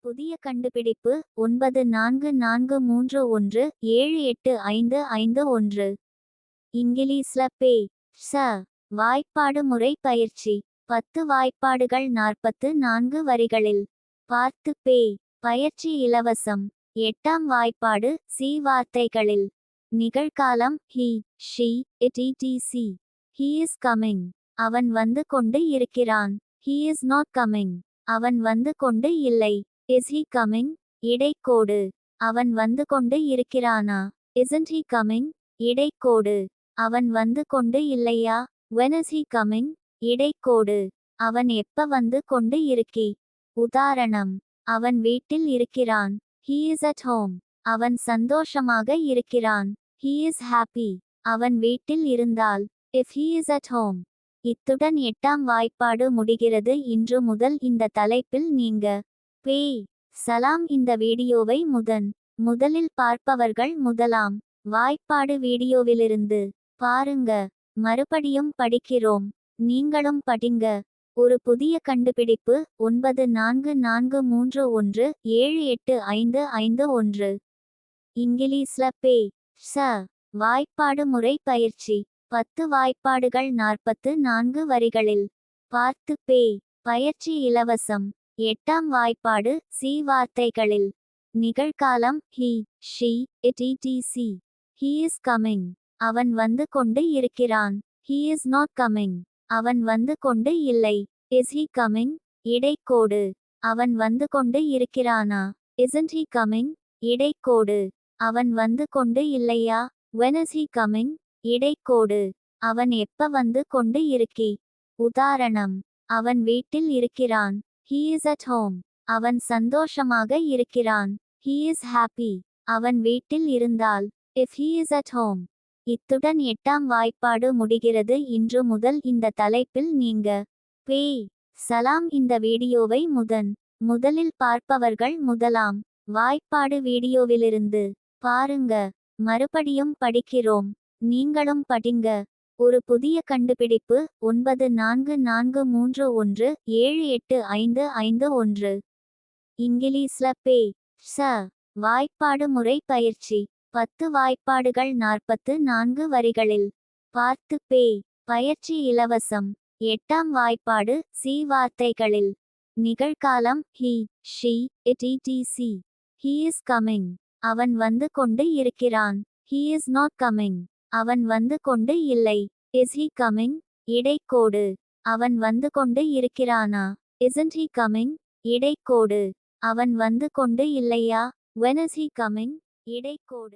புதிய கண்டுபிடிப்பு 9443178551. இங்கிலீஷ்ல பே. ச. வாய்ப்பாடு முறை பயிற்சி. 10 வாய்ப்பாடுகள் 44 வரிகளில். பார்த்து பே. பயிற்சி இலவசம். 8ஆம் வாய்ப்பாடு சி வார்த்தைகளில். நிகழ்காலம் he, she, it, etc. He is coming. அவன் வந்து கொண்டு இருக்கிறான். He is not coming. அவன் வந்து கொண்டு இல்லை. Is he coming? இடைக்கோடு. அவன் வந்து கொண்டு இருக்கிறானா? Isn't he coming? இடைக்கோடு. அவன் வந்து கொண்டு இல்லையா? When is he coming? இடைக்கோடு. அவன் எப்ப வந்து கொண்டு இருக்கி? உதாரணம். அவன் வீட்டில் இருக்கிறான். He is at home. அவன் சந்தோஷமாக இருக்கிறான். He is happy. அவன் வீட்டில் இருந்தால். If he is at home. இத்துடன் 8ஆம் வாய்ப்பாடு முடிகிறது. இன்று முதல் இந்த தலைப்பில் நீங்க பே. சலாம். இந்த வீடியோவை முதலில் பார்ப்பவர்கள் முதலாம் வாய்ப்பாடு வீடியோவிலிருந்து பாருங்க. மறுபடியும் படிக்கிறோம். நீங்களும் படிங்க. ஒரு புதிய கண்டுபிடிப்பு 9443178551. இங்கிலீஷ்ல பே. ச. வாய்ப்பாடு முறை பயிற்சி. 10 வாய்ப்பாடுகள் 44 வரிகளில். பார்த்து பே. பயிற்சி இலவசம். 8ஆம் வாய்ப்பாடு சி வார்த்தைகளில். நிகழ்காலம் he, she, it, etc. He is coming. அவன் வந்து கொண்டு இருக்கிறான். He is not coming. அவன் வந்து கொண்டு இல்லை. Is he coming? இடைக்கோடு. அவன் வந்து கொண்டு இருக்கிறானா? Isn't he coming? இடைக்கோடு. அவன் வந்து கொண்டு இல்லையா? When is he coming? இடைக்கோடு. அவன் எப்ப வந்து கொண்டு இருக்கி? உதாரணம். அவன் வீட்டில் இருக்கிறான். He is at home. அவன் சந்தோஷமாக இருக்கிறான். He is happy. அவன் வீட்டில் இருந்தால். If he is at home. இத்துடன் 8ஆம் வாய்ப்பாடு முடிகிறது. இன்று முதல் இந்த தலைப்பில் நீங்க பே. சலாம். இந்த வீடியோவை முதலில் பார்ப்பவர்கள் முதலாம் வாய்ப்பாடு வீடியோவிலிருந்து பாருங்க. மறுபடியும் படிக்கிறோம். நீங்களும் படிங்க. ஒரு புதிய கண்டுபிடிப்பு 9443178551. இங்கிலீஷ்ல பே. ச. வாய்ப்பாடு முறை பயிற்சி. 10 வாய்ப்பாடுகள் 44 வரிகளில். பார்த்து பே. பயிற்சி இலவசம். 8ஆம் வாய்ப்பாடு சி வார்த்தைகளில். நிகழ்காலம் he, she, it, etc. He is coming. அவன் வந்து கொண்டு இருக்கிறான். He is not coming. அவன் வந்து கொண்டு இல்லை. Is he coming? இடைக்கோடு. அவன் வந்து கொண்டு இருக்கிறானா? Isn't he coming? இடைக்கோடு. அவன் வந்து கொண்டு இல்லையா? When is he coming? இடைக்கோடு.